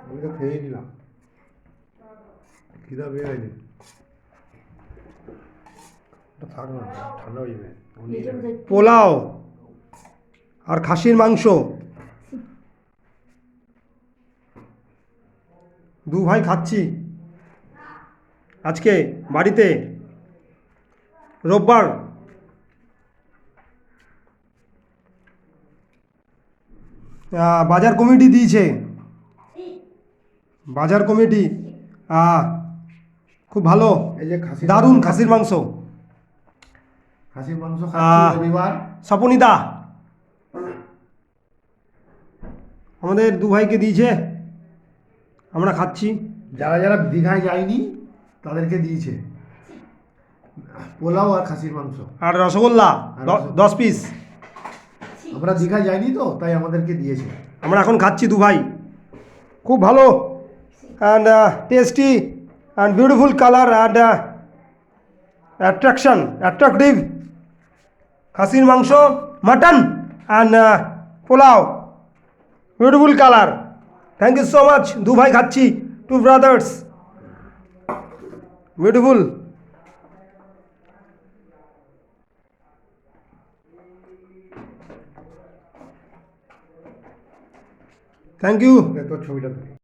আমি তো খেয়েই নিলাম, খিদা পেয়ে গেছে। থাক না, ঠান্ডা হয়ে যাবে। পোলাও আর খাসির মাংস, দু ভাই খাচ্ছি আজকে বাড়িতে, রোববার। বাজার কমিটি দিয়েছে, বাজার কমিটি খুব ভালো, এই যে খাসির দারুণ মাংস খাসির মাংস। খাসির মাংস খাচ্ছি রবিবার। স্বপনিদা আমাদের দু ভাইকে দিয়েছে, আমরা খাচ্ছি। যারা যারা দীঘায় যায়নি তাদেরকে দিয়েছে পোলাও আর খাসির মাংস আর রসগোল্লা 10 পিস। আমরা দীঘায় যাইনি তো তাই আমাদেরকে দিয়েছে। আমরা এখন খাচ্ছি দু ভাই, খুব ভালো and tasty and beautiful colour and attractive খাসির মাংস, mutton and pulao, beautiful colour. Thank you so much, দু ভাই খাচ্ছি, two brothers, beautiful. Thank you. তোর ছবিটা তুলি।